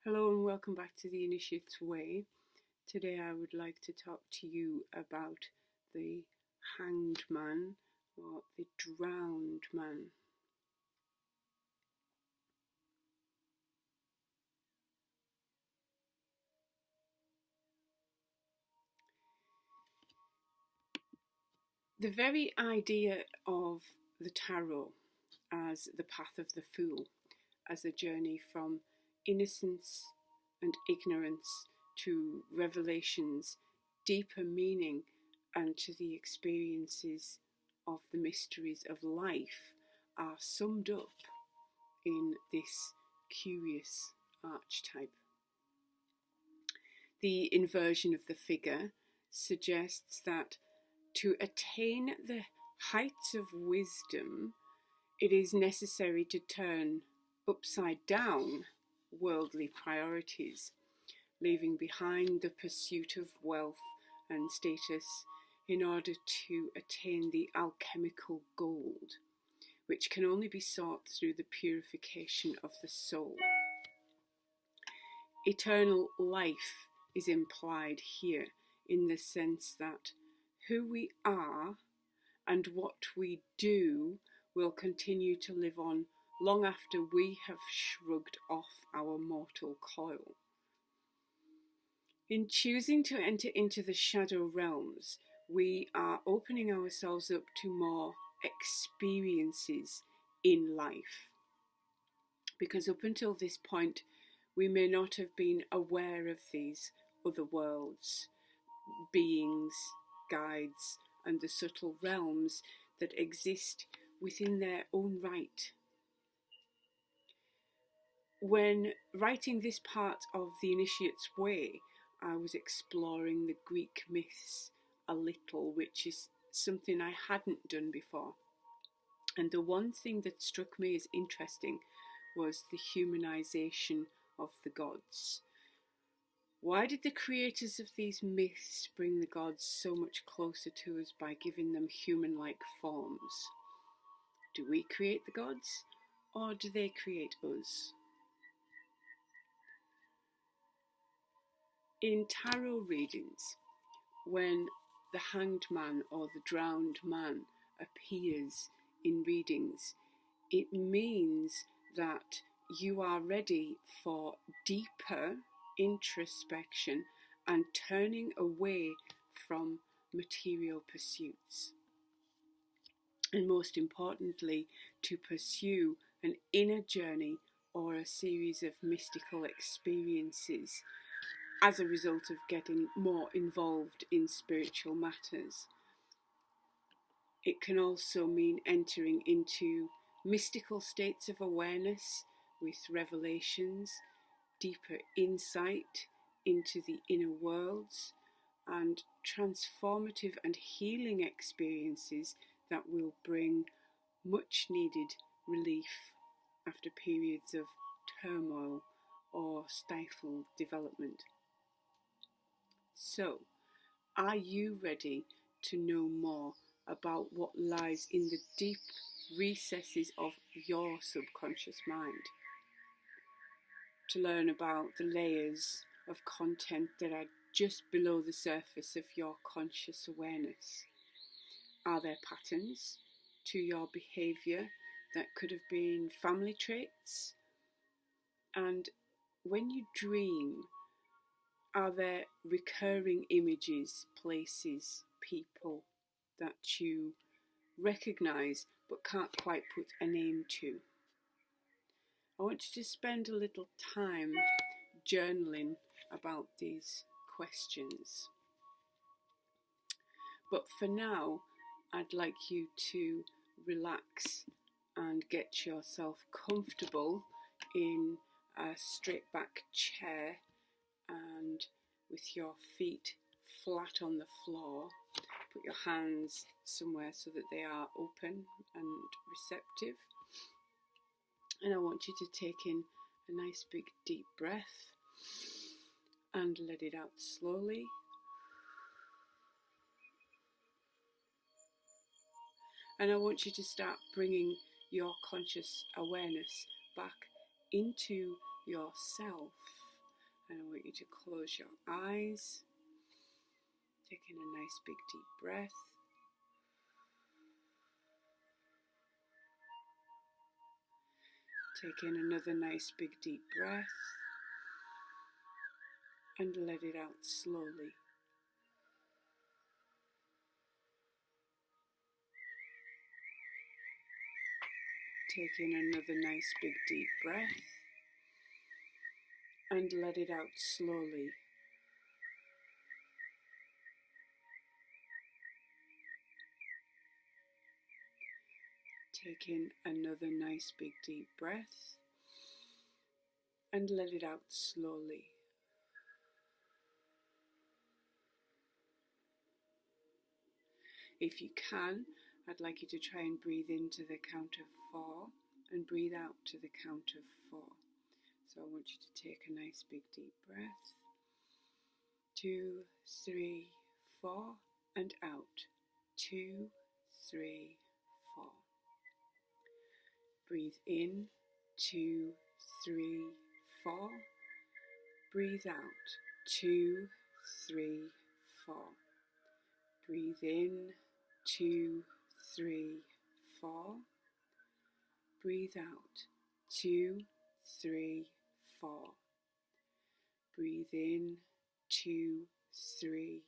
Hello and welcome back to the Initiate's Way. Today I would like to talk to you about the hanged man or the drowned man. The very idea of the tarot as the path of the fool, as a journey from innocence and ignorance to revelations, deeper meaning, and to the experiences of the mysteries of life are summed up in this curious archetype. The inversion of the figure suggests that to attain the heights of wisdom, it is necessary to turn upside down worldly priorities, leaving behind the pursuit of wealth and status in order to attain the alchemical gold, which can only be sought through the purification of the soul. Eternal life is implied here in the sense that who we are and what we do will continue to live on long after we have shrugged off our mortal coil. In choosing to enter into the shadow realms, we are opening ourselves up to more experiences in life. Because up until this point, we may not have been aware of these other worlds, beings, guides, and the subtle realms that exist within their own right. When writing this part of The Initiate's Way, I was exploring the Greek myths a little, which is something I hadn't done before. And the one thing that struck me as interesting was the humanization of the gods. Why did the creators of these myths bring the gods so much closer to us by giving them human-like forms? Do we create the gods, or do they create us? In tarot readings, when the hanged man or the drowned man appears in readings, it means that you are ready for deeper introspection and turning away from material pursuits. And most importantly, to pursue an inner journey or a series of mystical experiences as a result of getting more involved in spiritual matters. It can also mean entering into mystical states of awareness with revelations, deeper insight into the inner worlds, and transformative and healing experiences that will bring much needed relief after periods of turmoil or stifled development. So, are you ready to know more about what lies in the deep recesses of your subconscious mind? To learn about the layers of content that are just below the surface of your conscious awareness? Are there patterns to your behaviour that could have been family traits? And when you dream, are there recurring images, places, people that you recognise but can't quite put a name to? I want you to spend a little time journaling about these questions. But for now, I'd like you to relax and get yourself comfortable in a straight back chair and with your feet flat on the floor. Put your hands somewhere so that they are open and receptive. And I want you to take in a nice big deep breath and let it out slowly. And I want you to start bringing your conscious awareness back into yourself. And I want you to close your eyes, taking a nice big deep breath. Take in another nice big deep breath and let it out slowly. Take in another nice big deep breath and let it out slowly. Take in another nice big deep breath and let it out slowly. If you can, I'd like you to try and breathe into the count of 4 and breathe out to the count of 4. So I want you to take a nice big deep breath. 2, 3, 4 and out. 2, 3, 4. Breathe in. 2, 3, 4. Breathe out. 2, 3, 4. Breathe in. 2, 3, 4. Breathe out. 2, 3, 4. Breathe in. 2, 3,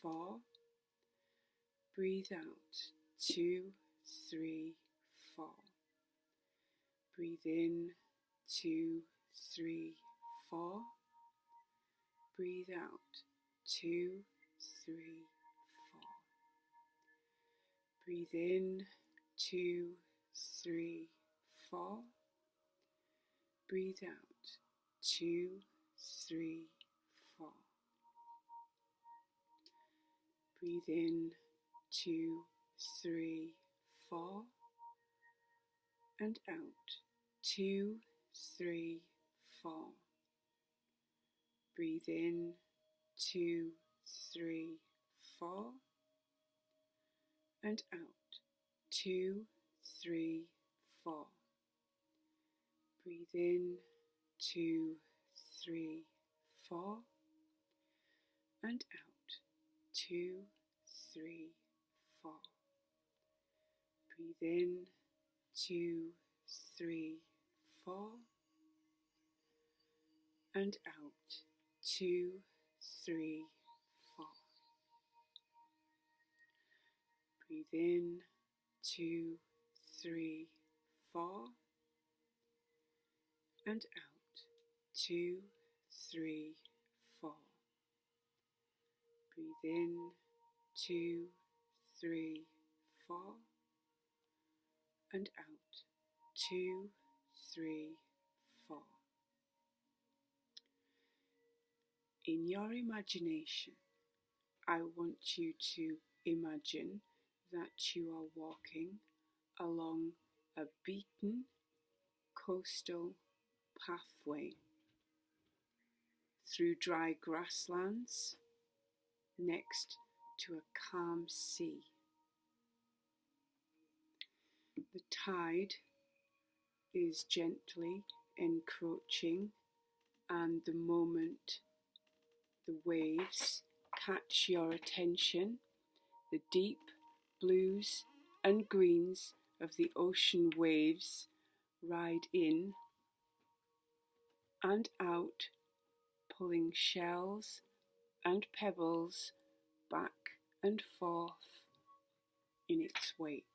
4. Breathe out. 2, 3, 4. Breathe in. 2, 3, 4. Breathe out. 2, 3, 4. Breathe in. 2, 3, 4. Breathe out. 2, 3, 4. Breathe in. 2, 3, 4. And out. 2, 3, 4. Breathe in. 2, 3, 4. And out. 2, 3, 4. Breathe in. 2, 3, 4. And out. 2, 3, 4. Breathe in. 2, 3, 4. And out. 2, 3, 4. Breathe in. 2, 3, 4. And out. 2, 3, 4. Breathe in. 2, 3, 4. And out. 2, 3, 4. In your imagination, I want you to imagine that you are walking along a beaten coastal pathway through dry grasslands next to a calm sea. The tide is gently encroaching, and the moment the waves catch your attention, the deep blues and greens of the ocean waves ride in and out, pulling shells and pebbles back and forth in its wake.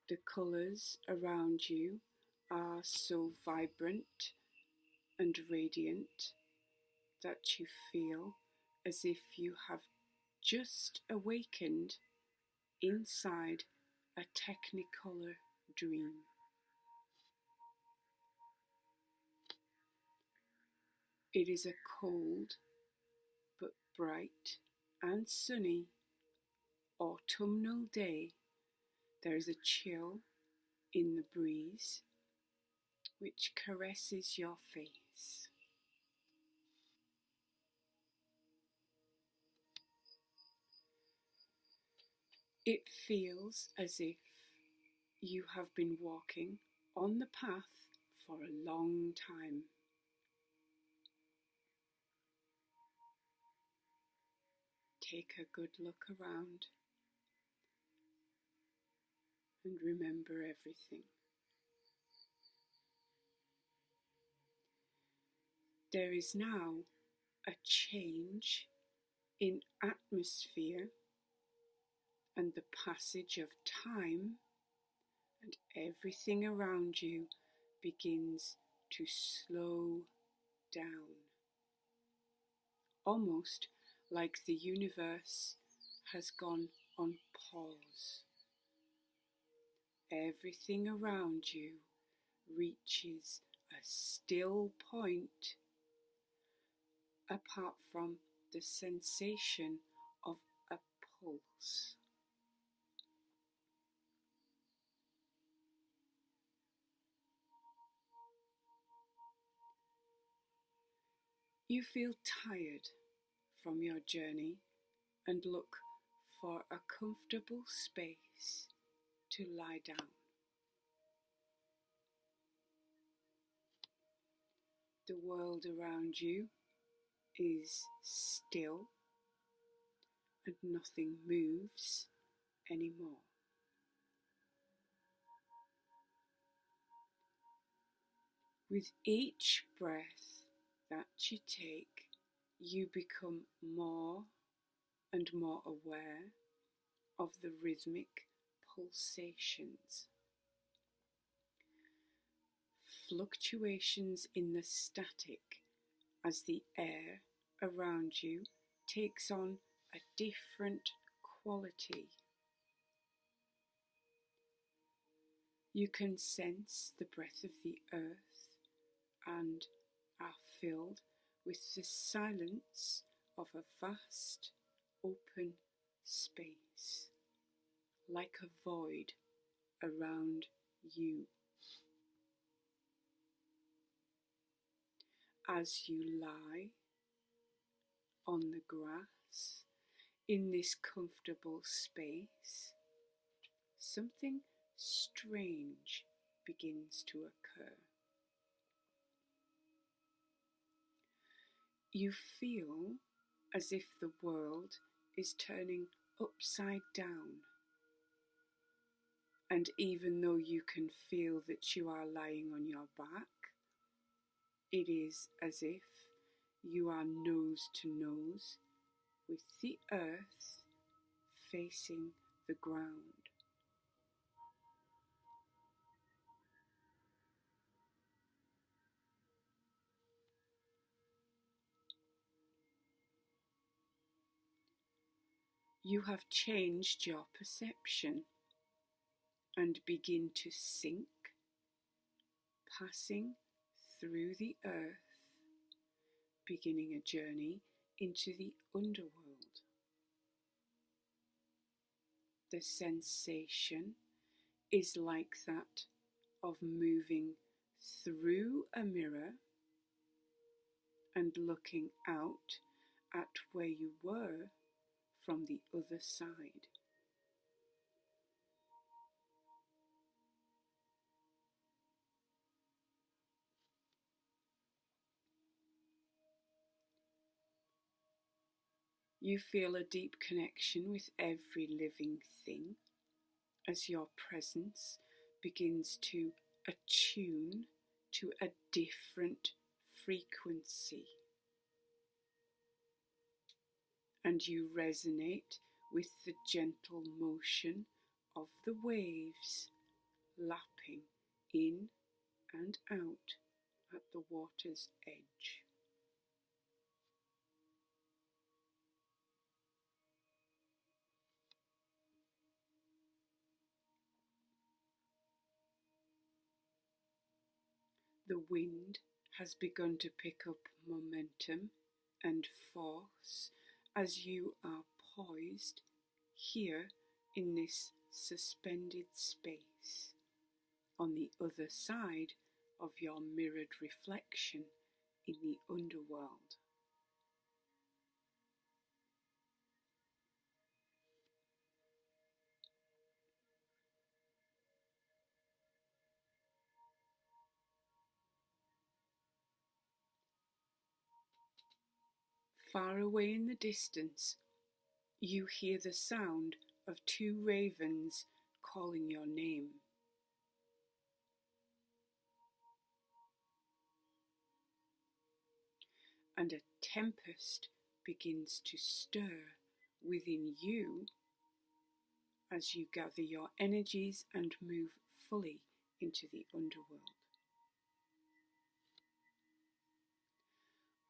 The colours around you are so vibrant and radiant that you feel as if you have just awakened inside a technicolor dream. It is a cold but bright and sunny autumnal day. There is a chill in the breeze which caresses your face. It feels as if you have been walking on the path for a long time. Take a good look around and remember everything. There is now a change in atmosphere and the passage of time, and everything around you begins to slow down, almost like the universe has gone on pause. Everything around you reaches a still point, apart from the sensation of a pulse. You feel tired from your journey and look for a comfortable space to lie down. The world around you is still and nothing moves anymore. With each breath that you take, you become more and more aware of the rhythmic pulsations, fluctuations in the static as the air around you takes on a different quality. You can sense the breath of the earth and are filled with the silence of a vast open space, like a void around you. As you lie on the grass in this comfortable space, something strange begins to occur. You feel as if the world is turning upside down, and even though you can feel that you are lying on your back, it is as if you are nose to nose with the earth facing the ground. You have changed your perception and begin to sink, passing through the earth, beginning a journey into the underworld. The sensation is like that of moving through a mirror and looking out at where you were from the other side. You feel a deep connection with every living thing as your presence begins to attune to a different frequency, and you resonate with the gentle motion of the waves lapping in and out at the water's edge. The wind has begun to pick up momentum and force as you are poised here in this suspended space on the other side of your mirrored reflection in the underworld. Far away in the distance, you hear the sound of 2 ravens calling your name. And a tempest begins to stir within you as you gather your energies and move fully into the underworld.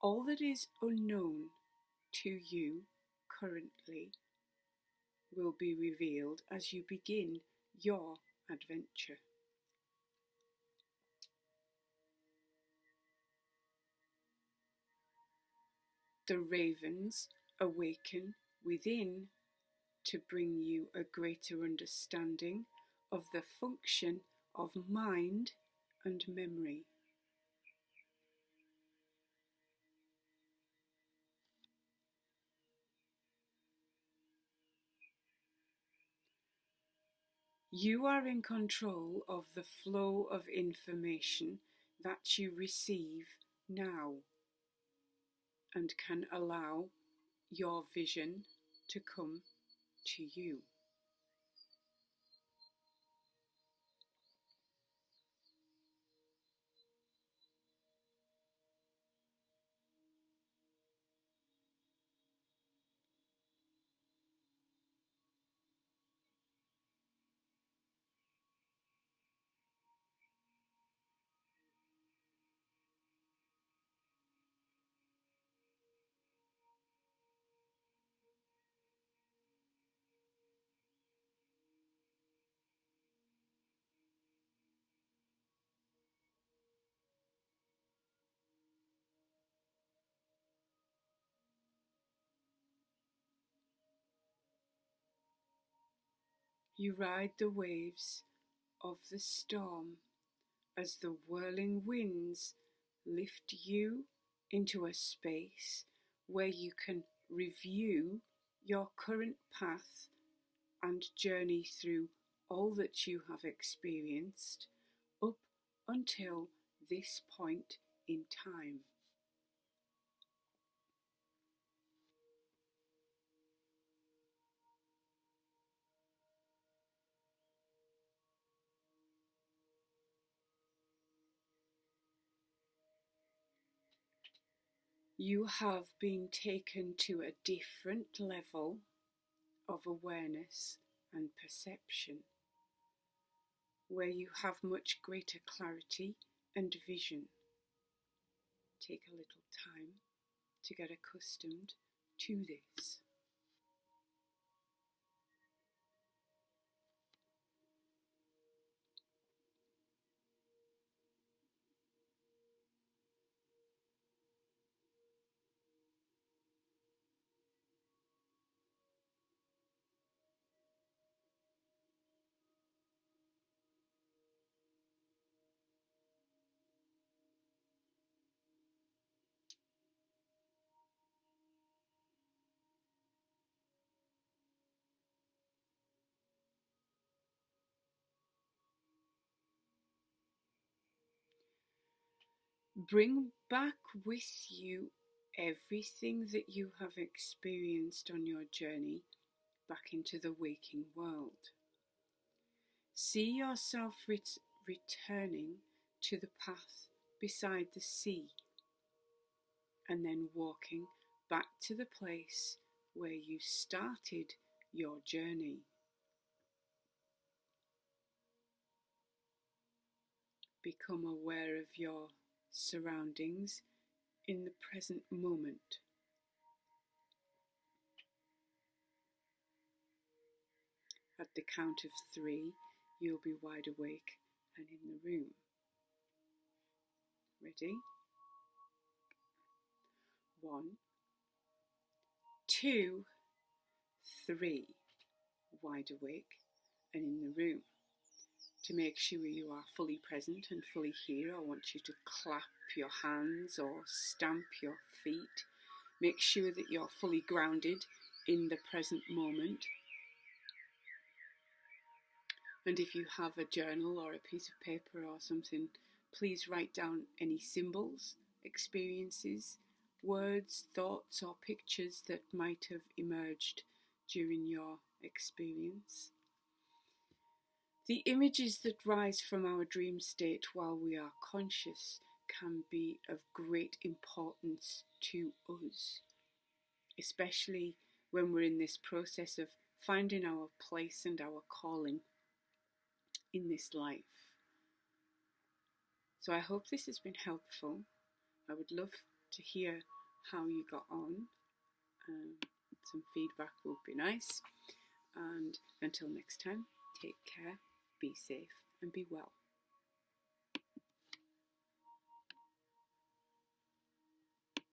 All that is unknown to you currently will be revealed as you begin your adventure. The ravens awaken within to bring you a greater understanding of the function of mind and memory. You are in control of the flow of information that you receive now and can allow your vision to come to you. You ride the waves of the storm as the whirling winds lift you into a space where you can review your current path and journey through all that you have experienced up until this point in time. You have been taken to a different level of awareness and perception, where you have much greater clarity and vision. Take a little time to get accustomed to this. Bring back with you everything that you have experienced on your journey back into the waking world. See yourself returning to the path beside the sea and then walking back to the place where you started your journey. Become aware of your surroundings in the present moment. At the count of 3, you'll be wide awake and in the room. Ready? 1, 2, 3. Wide awake and in the room. To make sure you are fully present and fully here, I want you to clap your hands or stamp your feet. Make sure that you're fully grounded in the present moment. And if you have a journal or a piece of paper or something, please write down any symbols, experiences, words, thoughts, or pictures that might have emerged during your experience. The images that rise from our dream state while we are conscious can be of great importance to us, especially when we're in this process of finding our place and our calling in this life. So I hope this has been helpful. I would love to hear how you got on. Some feedback would be nice. And until next time, take care, be safe, and be well.